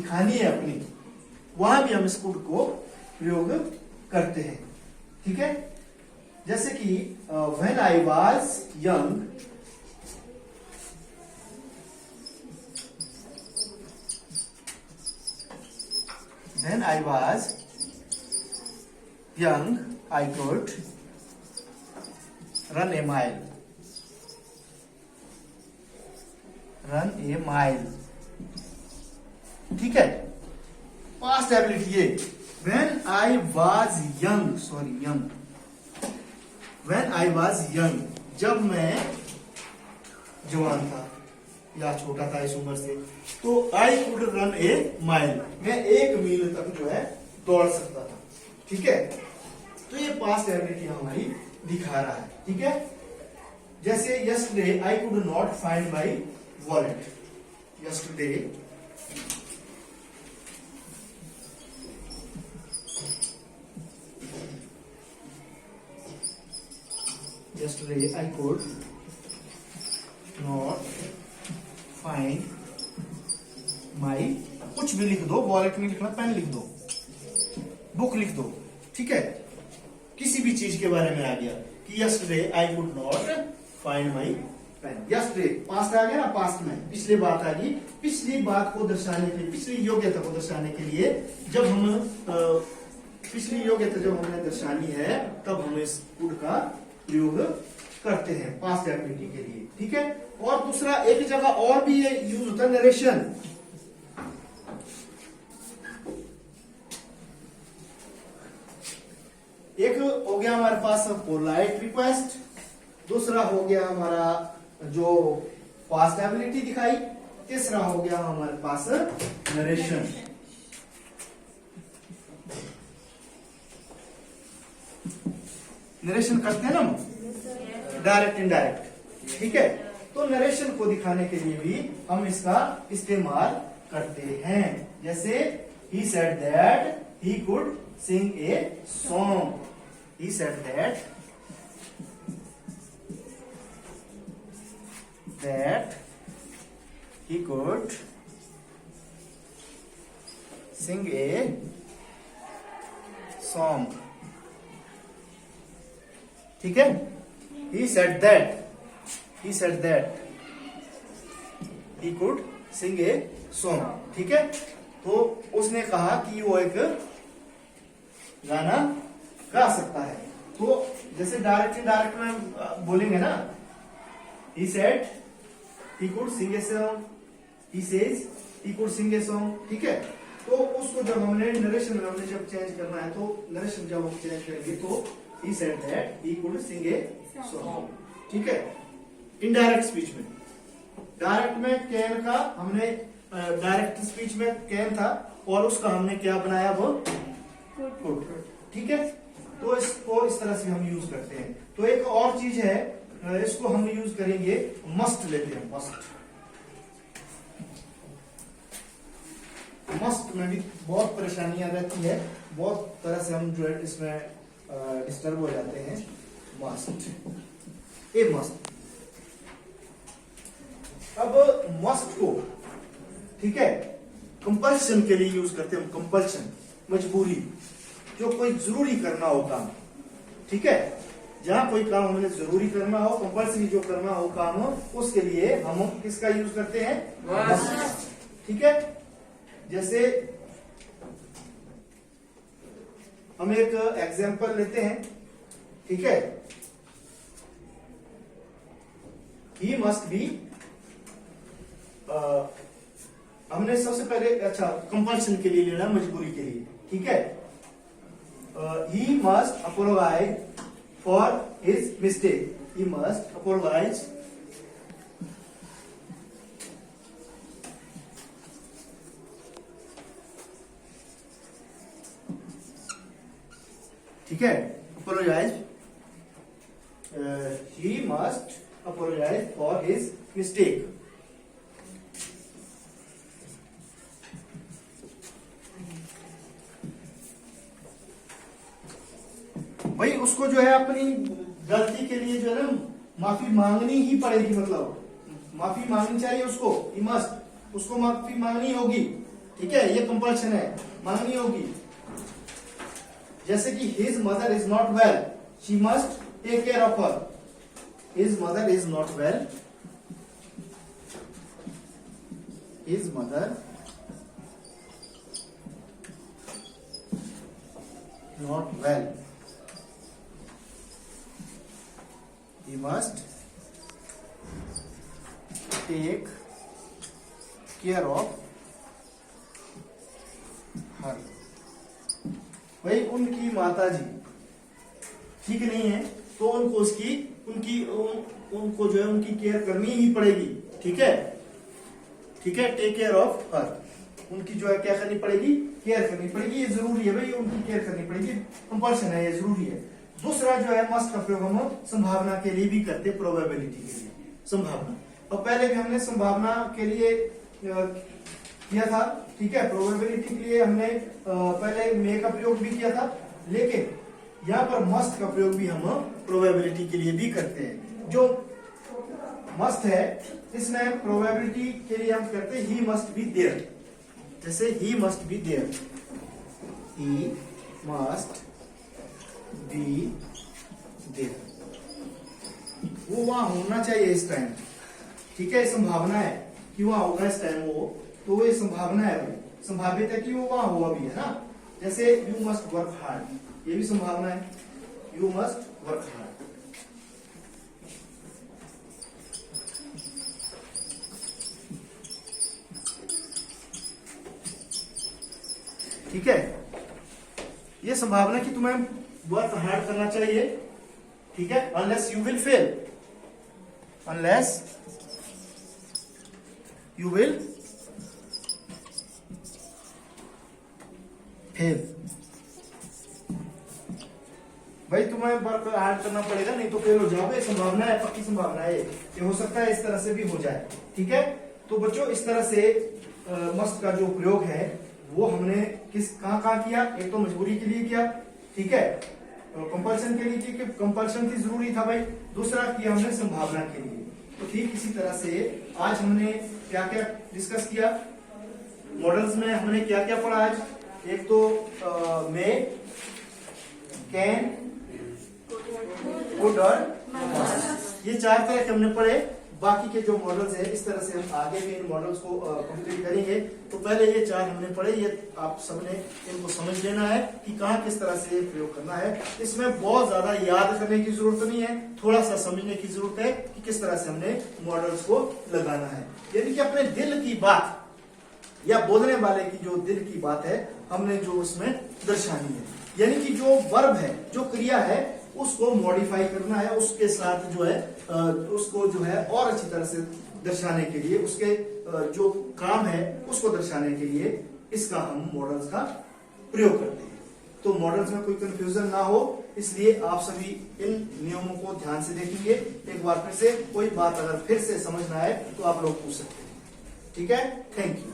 दिखानी है अपनी, वहां भी हम इस कुड को प्रयोग करते हैं। ठीक है, जैसे कि when I was young, when I was young I could run A mile, run A mile. ठीक है, पास्ट एबिलिटी ये when I was young, sorry young, when I was young, जब मैं जवान था या छोटा था इस उम्र से, तो I could run A mile, मैं 1 मील तक जो है दौड़ सकता था। ठीक है, तो ये पास्ट एबिलिटी हमारी दिखा रहा है। ठीक है, जैसे yesterday I could not find my wallet, yesterday yesterday I could not find my, कुछ भी लिख दो, वॉलेट नहीं लिखना, पेन लिख दो, बुक लिख दो। ठीक है, किसी भी चीज के बारे में आ गया कि yesterday I could not find my pen, yesterday past आ गया ना, पास्ट में पिछली बात आ गई, पिछली बात को दर्शाने के लिए, पिछली योग्यता को दर्शाने के लिए जब हम पिछली योग्यता जब हमने दर्शानी है, तब हम इस कुड का प्रयोग करते हैं पास्ट एबिलिटी के लिए। ठीक है, और दूसरा एक जगह और भी ये यूज होता है, नरेशन। एक हो गया हमारे पास पोलाइट रिक्वेस्ट, दूसरा हो गया हमारा जो पास्ट एबिलिटी दिखाई, तीसरा हो गया हमारे पास नरेशन। नरेशन करते हैं ना हम, डायरेक्ट इनडायरेक्ट। ठीक है, तो नरेशन को दिखाने के लिए भी हम इसका इस्तेमाल करते हैं। जैसे he said that he could sing a song, he said that he could sing a song। ठीक है, he said that he could sing a song। ठीक है, तो उसने कहा कि वो एक गाना गा सकता है। तो जैसे डायरेक्ट इनडायरेक्ट में बोलेंगे ना, he said he could sing a song, he says he could sing a song। ठीक है, तो उसको जब हमने नरेशन में हमने जब चेंज करना है, तो नरेशन जब हम चेंज करेंगे तो he said that he could sing a song। ठीक है, इनडायरेक्ट स्पीच में, डायरेक्ट में कैन का हमने, डायरेक्ट स्पीच में कैन था और उसका हमने क्या बनाया, वो कुड। ठीक है, तो इसको इस तरह से हम यूज करते हैं। तो एक और चीज है, इसको हम यूज करेंगे, मस्ट लेते हैं, मस्ट में भी बहुत परेशानियां रहती है, बहुत तरह से हम जो है इसमें डिस्टर्ब हो जाते हैं। मस्ट, ए मस्ट। अब मस्ट को, ठीक है, कंपल्शन के लिए यूज करते हैं। कंपल्शन, मजबूरी, जो कोई जरूरी करना हो काम। ठीक है, जहां कोई काम हमें जरूरी करना हो, कंपल्सरी जो करना हो काम, उसके लिए हम किसका यूज करते हैं, मस्ट। ठीक है, जैसे हम एक एग्जाम्पल लेते हैं। ठीक है, ही मस्ट बी, हमने सबसे पहले, अच्छा, कंपल्शन के लिए लेना, मजबूरी के लिए। ठीक है, he must apologise for his mistake, he must apologise ठीक है, apologise, he must apologise for his mistake. भाई उसको जो है अपनी गलती के लिए जो है ना माफी मांगनी ही पड़ेगी, मतलब माफी मांगनी चाहिए उसको, ही मस्ट, उसको माफी मांगनी होगी। ठीक है, ये कंपल्शन है, मांगनी होगी। जैसे कि his mother is not well, she must take care of her. His mother is not well, his mother not well, he must take care of her। भाई उनकी माता जी ठीक नहीं है तो उनको उनको जो है उनकी केयर करनी ही पड़ेगी। ठीक है, ठीक है, टेक केयर ऑफ हर, उनकी जो है क्या करनी पड़ेगी, केयर करनी पड़ेगी। ये जरूरी है भाई, उनकी केयर करनी पड़ेगी, कंपल्शन है, ये जरूरी है। दूसरा जो है मस्ट का प्रयोग हम संभावना के लिए भी करते, प्रोबेबिलिटी के लिए, संभावना। और पहले भी हमने संभावना के लिए किया था। ठीक है, प्रोबेबिलिटी के लिए हमने पहले मे का प्रयोग भी किया था, लेकिन यहाँ पर मस्ट का प्रयोग भी हम प्रोबेबिलिटी के लिए भी करते हैं। जो मस्ट है इसमें प्रोबेबिलिटी के लिए हम करते हैं ही मस्ट बी देयर। जैसे ही must be there, he must be there, वो वहां होना चाहिए इस टाइम। ठीक है, संभावना है कि वहां होगा इस टाइम वो, तो ये संभावना है, संभावित है कि वो वहां हुआ भी है ना। जैसे यू मस्ट वर्क हार्ड, ये भी संभावना है, यू मस्ट वर्क हार्ड। ठीक है, ये संभावना कि तुम्हें वर्क हार्ड करना चाहिए। ठीक है, unless you will fail, unless you will fail. भाई तुम्हें वर्क हार्ड करना पड़ेगा, नहीं तो फेल हो जाओगे, संभावना है, पक्की संभावना है, ये हो सकता है इस तरह से भी हो जाए। ठीक है, तो बच्चों इस तरह से मस्ट का जो प्रयोग है वो हमने कहाँ किया। एक तो मजबूरी के लिए किया, ठीक है, कंपल्शन के लिए किया, कंपल्शन की जरूरी था भाई। दूसरा किया हमने संभावना के लिए। तो ठीक इसी तरह से आज हमने क्या क्या डिस्कस किया, मॉडल्स में हमने क्या क्या पढ़ा आज। एक तो मे, कैन, कुड और मस्ट, ये 4 तरह के हमने पढ़े। बाकी के जो मॉडल्स है इस तरह से हम आगे भी इन मॉडल्स को कंप्लीट करेंगे। तो पहले ये 4 हमने पढ़े, ये आप सबने इनको समझ लेना है कि कहाँ किस तरह से प्रयोग करना है। इसमें बहुत ज्यादा याद करने की जरूरत नहीं है, थोड़ा सा समझने की जरूरत है कि किस तरह से हमने मॉडल्स को लगाना है। यानी कि अपने दिल की बात या बोलने वाले की जो दिल की बात है हमने जो उसमें दर्शानी है। यानी कि जो वर्ब है, जो क्रिया है, उसको मॉडिफाई करना है, उसके साथ जो है उसको जो है और अच्छी तरह से दर्शाने के लिए, उसके जो काम है उसको दर्शाने के लिए इसका हम मॉडल्स का प्रयोग करते हैं। तो मॉडल्स में कोई कंफ्यूजन ना हो, इसलिए आप सभी इन नियमों को ध्यान से देखेंगे। एक बार फिर से कोई बात अगर फिर से समझना है तो आप लोग पूछ सकते हैं। ठीक है, थैंक यू।